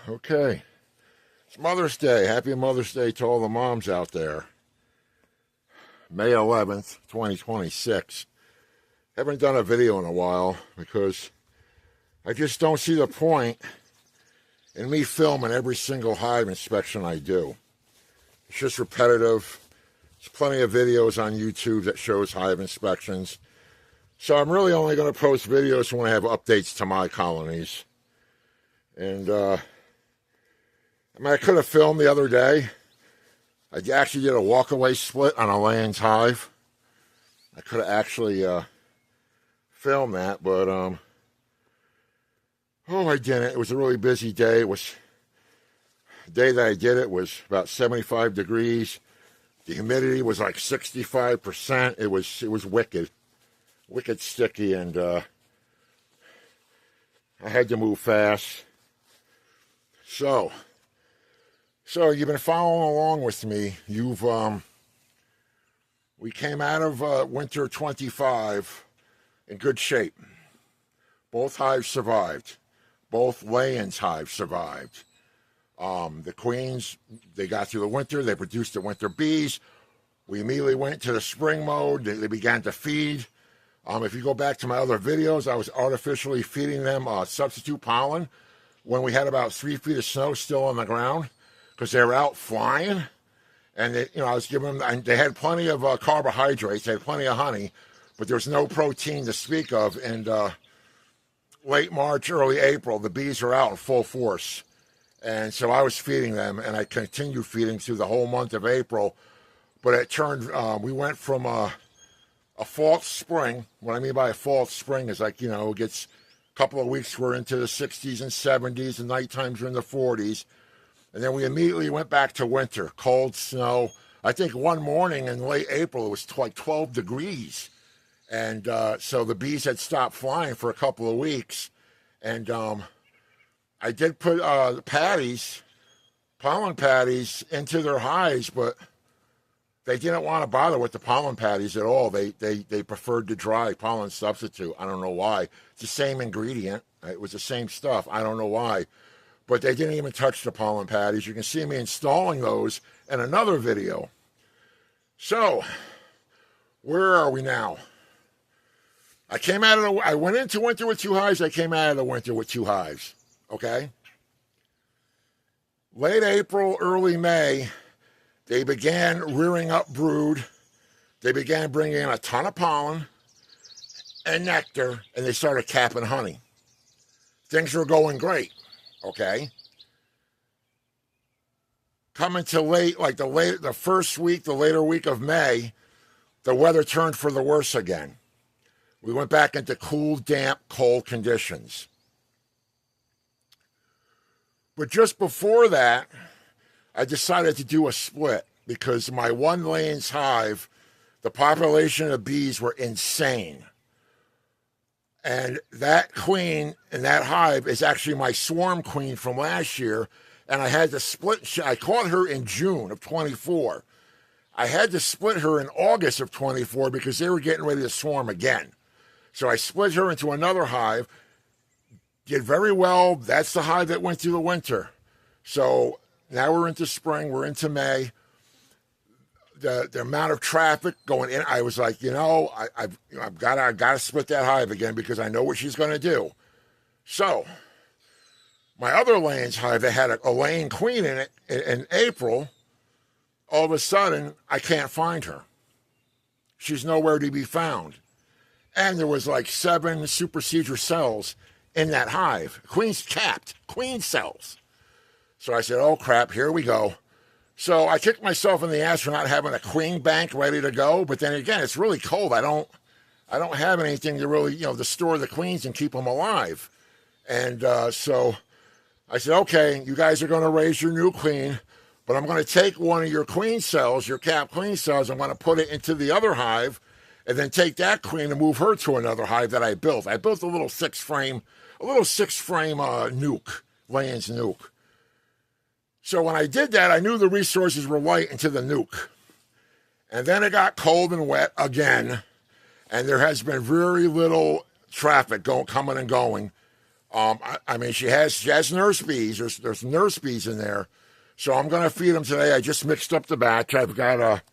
Okay. It's Mother's Day. Happy Mother's Day to all the moms out there. May 11th, 2026. Haven't done a video in a while because I just don't see the point in me filming every single hive inspection I do. It's just repetitive. There's plenty of videos on YouTube that shows hive inspections. So I'm really only going to post videos when I have updates to my colonies. And, I could have filmed the other day. I actually did a walk-away split on a Layens hive. I could have actually filmed that, but, I didn't. It was a really busy day. The day that I did it was about 75 degrees. The humidity was like 65%. It was wicked sticky, and I had to move fast. So you've been following along with me. We came out of winter 25 in good shape. Both hives survived. Both Layens hives survived. The queens, they got through the winter. They produced the winter bees. We immediately went to the spring mode. They began to feed. If you go back to my other videos, I was artificially feeding them substitute pollen when we had about 3 feet of snow still on the ground because they were out flying. And I was giving them, they had plenty of carbohydrates, they had plenty of honey, but there was no protein to speak of. And late March, early April, the bees were out in full force. And so I was feeding them, and I continued feeding through the whole month of April. But it turned, we went from a false spring. What I mean by a false spring is like, it gets a couple of weeks, we're into the 60s and 70s, and night times are in the 40s. And then we immediately went back to winter, cold snow. I think one morning in late April, it was like 12 degrees. And so the bees had stopped flying for a couple of weeks. And I did put pollen patties into their hives, but they didn't want to bother with the pollen patties at all. They preferred the dry pollen substitute. I don't know why. It's the same ingredient. It was the same stuff. I don't know why. But they didn't even touch the pollen patties. You can see me installing those in another video. So, where are we now? I went into winter with 2 hives. I came out of the winter with 2 hives. Okay? Late April, early May, they began rearing up brood. They began bringing in a ton of pollen and nectar, and they started capping honey. Things were going great. Okay. Coming to the first week, the later week of May, the weather turned for the worse again. We went back into cool, damp, cold conditions. But just before that, I decided to do a split because my one Layens hive, the population of bees were insane. And that queen in that hive is actually my swarm queen from last year. And I had to split. I caught her in June of 24. I had to split her in August of 24 because they were getting ready to swarm again. So I split her into another hive. Did very well. That's the hive that went through the winter. So now we're into spring. We're into May. The amount of traffic going in, I was like, I've got to split that hive again because I know what she's going to do. So my other Layens hive that had a laying queen in it in April, all of a sudden I can't find her. She's nowhere to be found. And there was like 7 supersedure cells in that hive. Queen's capped, queen cells. So I said, oh crap, here we go. So I kicked myself in the ass for not having a queen bank ready to go. But then again, it's really cold. I don't have anything to really, to store the queens and keep them alive. And so I said, okay, you guys are going to raise your new queen, but I'm going to take one of your queen cells, your capped queen cells, I'm going to put it into the other hive, and then take that queen and move her to another hive that I built. I built a little six frame nuke, Layens nuke. So when I did that, I knew the resources were light into the nuke. And then it got cold and wet again, and there has been very little traffic coming and going. I mean, she has nurse bees. There's nurse bees in there. So I'm going to feed them today. I just mixed up the batch. I've got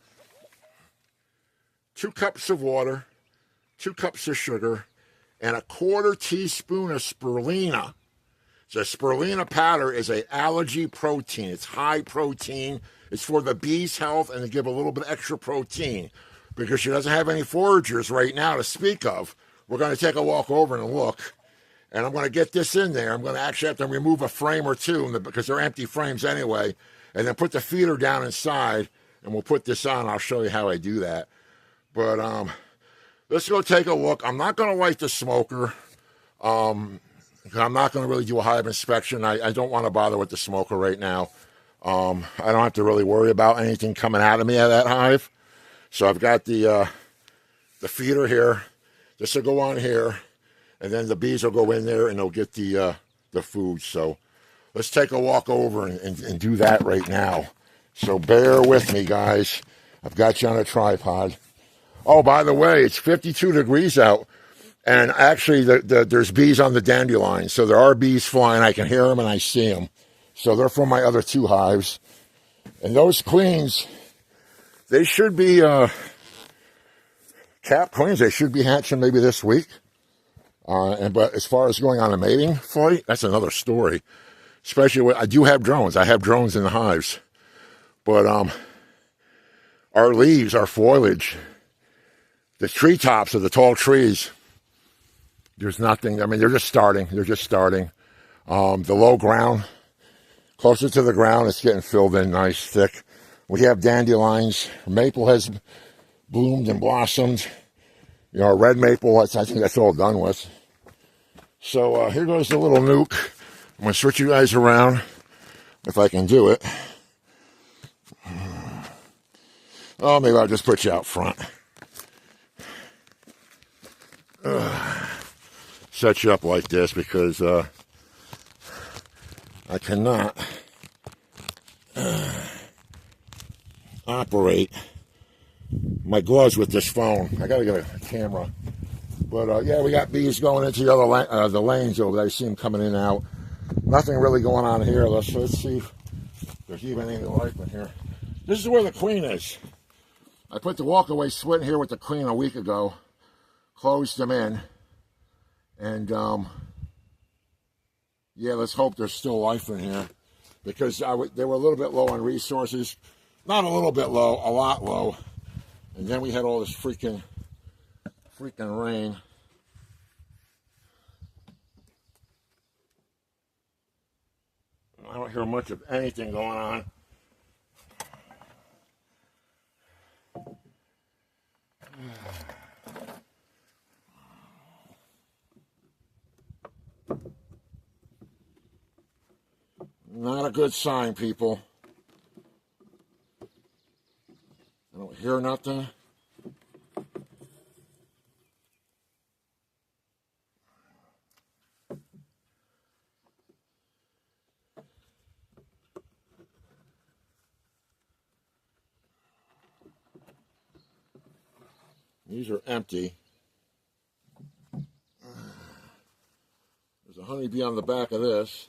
2 cups of water, 2 cups of sugar, and a 1/4 teaspoon of spirulina. So spirulina powder is an allergy protein. It's high protein. It's for the bee's health and to give a little bit extra protein because she doesn't have any foragers right now to speak of. We're going to take a walk over and look, and I'm going to get this in there. I'm going to actually have to remove a frame or two because they're empty frames anyway, and then put the feeder down inside, and we'll put this on. I'll show you how I do that. But let's go take a look. I'm not going to light the smoker. I'm not going to really do a hive inspection. I don't want to bother with the smoker right now. I don't have to really worry about anything coming out of me out of that hive. So I've got the feeder here. This will go on here, and then the bees will go in there and they'll get the food. So let's take a walk over and do that right now. So bear with me, guys. I've got you on a tripod. Oh, by the way, it's 52 degrees out. And actually, there's bees on the dandelions. So there are bees flying. I can hear them and I see them. So they're from my other 2 hives. And those queens, they should be cap queens. They should be hatching maybe this week. But as far as going on a mating flight, that's another story. Especially when I do have drones. I have drones in the hives. But our leaves, our foliage, the treetops of the tall trees, there's nothing. I mean, they're just starting. The low ground, closer to the ground, it's getting filled in nice, thick. We have dandelions. Maple has bloomed and blossomed. You know, red maple, I think that's all done with. So here goes the little nuke. I'm going to switch you guys around if I can do it. Oh, maybe I'll just put you out front. Set you up like this because I cannot operate my gloves with this phone. I got to get a camera. But yeah, we got bees going into the other the lanes over there. I see them coming in and out. Nothing really going on here. Let's see if there's even any life in here. This is where the queen is. I put the walk-away split here with the queen a week ago. Closed them in. And, yeah, let's hope there's still life in here. Because they were a little bit low on resources. Not a little bit low, a lot low. And then we had all this freaking rain. I don't hear much of anything going on. Not a good sign, people. I don't hear nothing. These are empty. There's a honeybee on the back of this.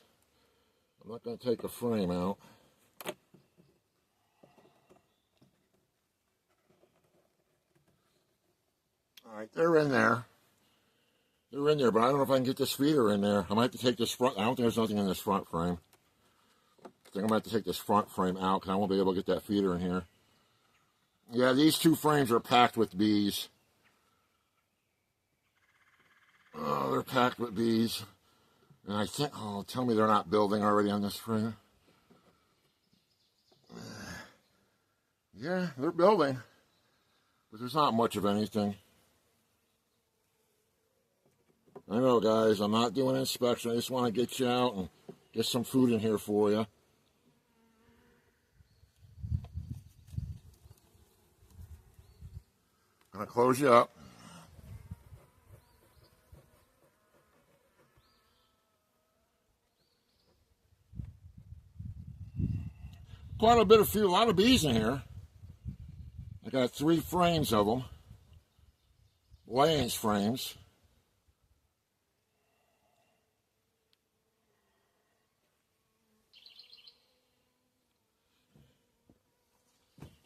I'm not going to take a frame out. All right, they're in there. They're in there, but I don't know if I can get this feeder in there. I might have to take this front. I don't think there's nothing in this front frame. I think I'm going to have to take this front frame out because I won't be able to get that feeder in here. Yeah, these 2 frames are packed with bees. Oh, they're packed with bees. And I think, oh, tell me they're not building already on this frame. Yeah, they're building. But there's not much of anything. I know, guys, I'm not doing an inspection. I just want to get you out and get some food in here for you. I'm going to close you up. Quite a lot of bees in here. I got 3 frames of them. Layens frames.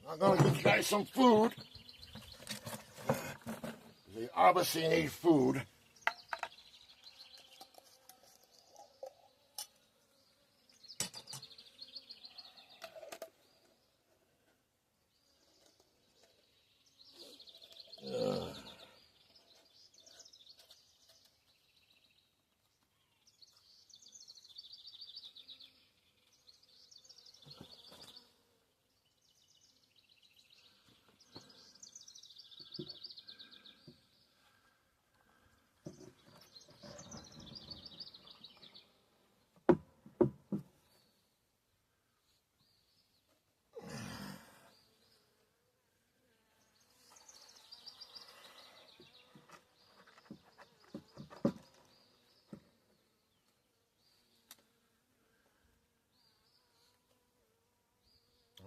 I'm gonna give you guys some food. They obviously need food.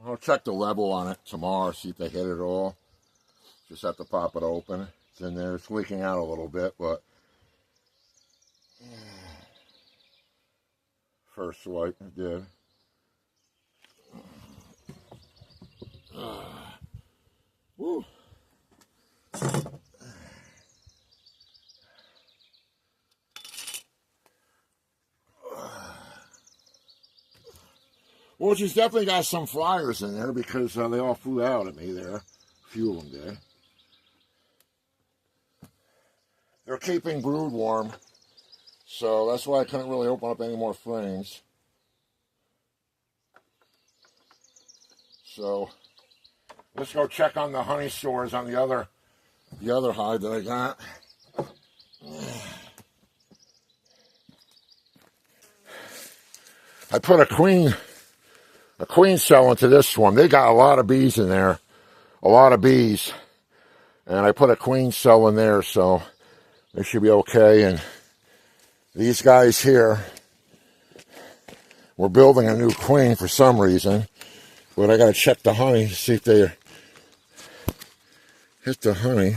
I'll check the level on it tomorrow, see if they hit it all. Just have to pop it open. It's in there. It's leaking out a little bit, but first swipe it did. Woo. Well, she's definitely got some flyers in there because they all flew out at me there. A few of them did. They're keeping brood warm, so that's why I couldn't really open up any more frames. So let's go check on the honey stores on the other hive that I got. I put a queen cell into this one. They got a lot of bees in there, a lot of bees, and I put a queen cell in there, so they should be okay. And these guys here, we're building a new queen for some reason, but I got to check the honey to see if they hit the honey.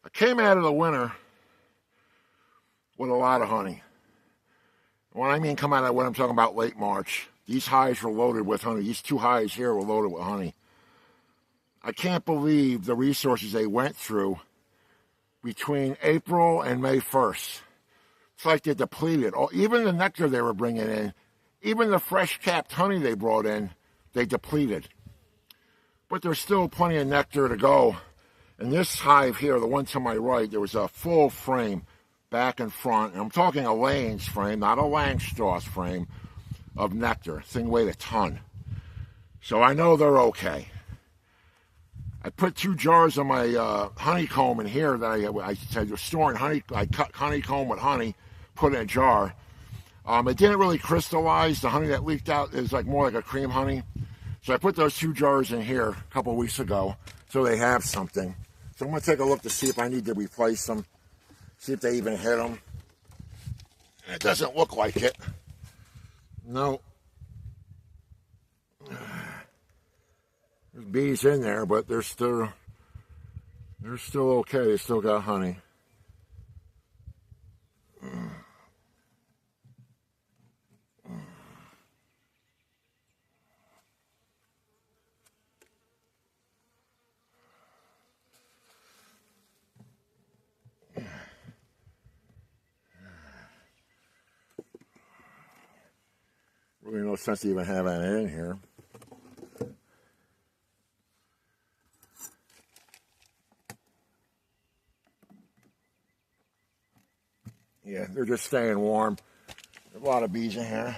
I came out of the winter with a lot of honey. When I mean come out of what I'm talking about late March, these hives were loaded with honey. These two hives here were loaded with honey. I can't believe the resources they went through between April and May 1st. It's like they depleted. Even the nectar they were bringing in, even the fresh capped honey they brought in, they depleted. But there's still plenty of nectar to go. And this hive here, the one to my right, there was a full frame, back and front, and I'm talking a Layens frame, not a Langstroth frame, of nectar. Thing weighed a ton. So I know they're okay. I put 2 jars of my honeycomb in here that I was storing honey. I cut honeycomb with honey, put in a jar. It didn't really crystallize. The honey that leaked out is like more like a cream honey. So I put those 2 jars in here a couple weeks ago so they have something. So I'm going to take a look to see if I need to replace them. See if they even hit them. It doesn't look like it. No. There's bees in there, but they're still okay. They still got honey. Really no sense to even have that in here. Yeah, they're just staying warm. There's a lot of bees in here.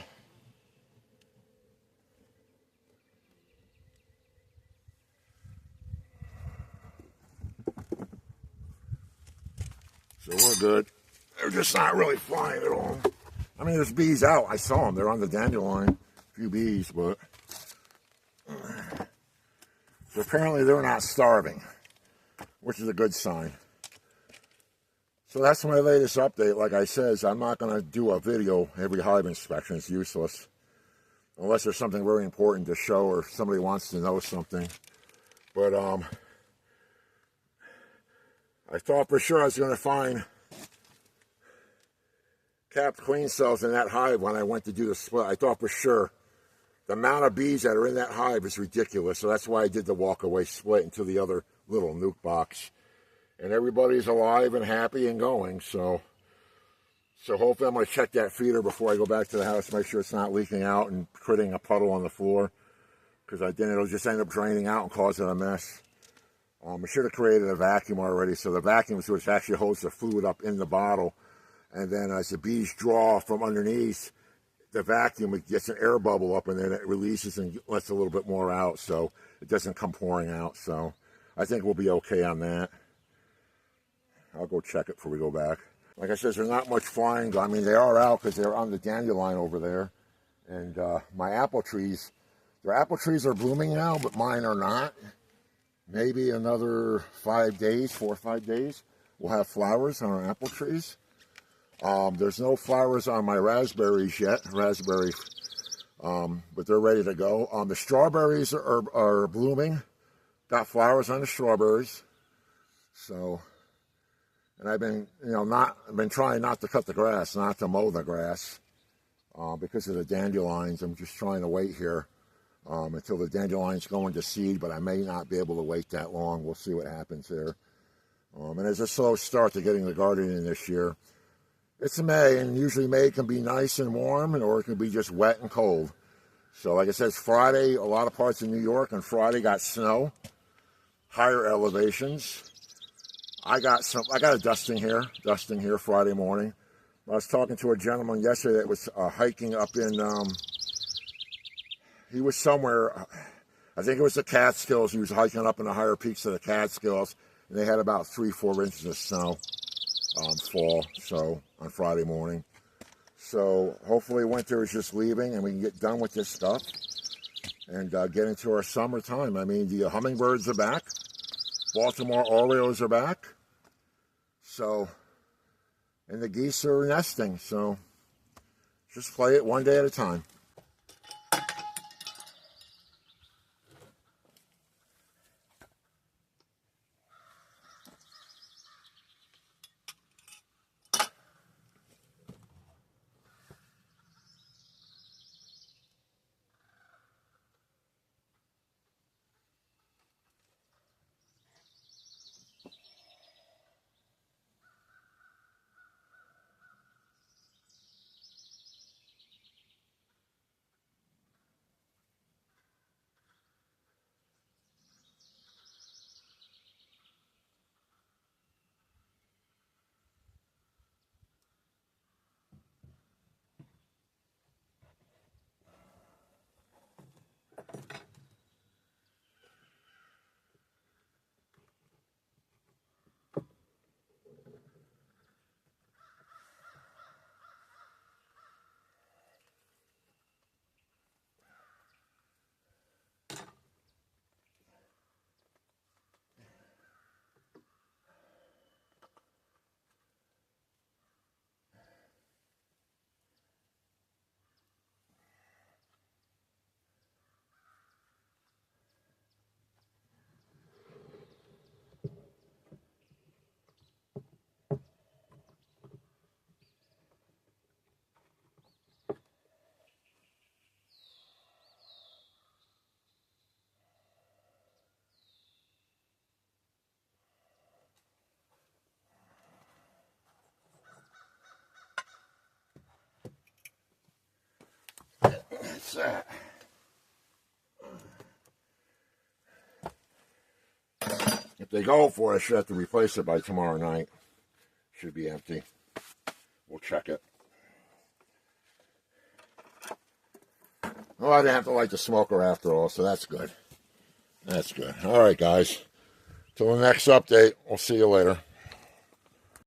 So we're good. They're just not really flying at all. I mean, there's bees out. I saw them. They're on the dandelion. A few bees, but... So apparently they're not starving, which is a good sign. So that's my latest update. Like I said, I'm not going to do a video every hive inspection. It's useless. Unless there's something very important to show or somebody wants to know something. But I thought for sure I was going to find capped queen cells in that hive when I went to do the split. I thought for sure the amount of bees that are in that hive is ridiculous. So that's why I did the walk-away split into the other little nuke box. And everybody's alive and happy and going. So hopefully I'm going to check that feeder before I go back to the house, make sure it's not leaking out and creating a puddle on the floor. Because then it'll just end up draining out and causing a mess. I should have created a vacuum already. So the vacuum is which actually holds the fluid up in the bottle. And then as the bees draw from underneath the vacuum, it gets an air bubble up and then it releases and lets a little bit more out. So it doesn't come pouring out. So I think we'll be okay on that. I'll go check it before we go back. Like I said, there's not much flying. I mean, they are out because they're on the dandelion over there. And my apple trees, their apple trees are blooming now, but mine are not. Maybe another 5 days, 4 or 5 days, we'll have flowers on our apple trees. There's no flowers on my raspberries yet, but they're ready to go. The strawberries are blooming. Got flowers on the strawberries. So, and I've been, I've been trying not to cut the grass, not to mow the grass, because of the dandelions. I'm just trying to wait here until the dandelions go into seed, but I may not be able to wait that long. We'll see what happens there. And it's a slow start to getting the garden in this year. It's May, and usually May can be nice and warm, or it can be just wet and cold. So like I said, it's Friday. A lot of parts of New York on Friday got snow, higher elevations. I got a dusting here Friday morning. I was talking to a gentleman yesterday that was hiking up in, he was somewhere, I think it was the Catskills. He was hiking up in the higher peaks of the Catskills, and they had about 3-4 inches of snow fall, so on Friday morning. So hopefully winter is just leaving and we can get done with this stuff and get into our summertime. I mean, the hummingbirds are back. Baltimore Orioles are back. So, and the geese are nesting. So just play it one day at a time. That's that. If they go for it, I should have to replace it by tomorrow night. Should be empty. We'll check it. Oh, I didn't have to light the smoker after all, so that's good. That's good. All right, guys. Till the next update, we'll see you later.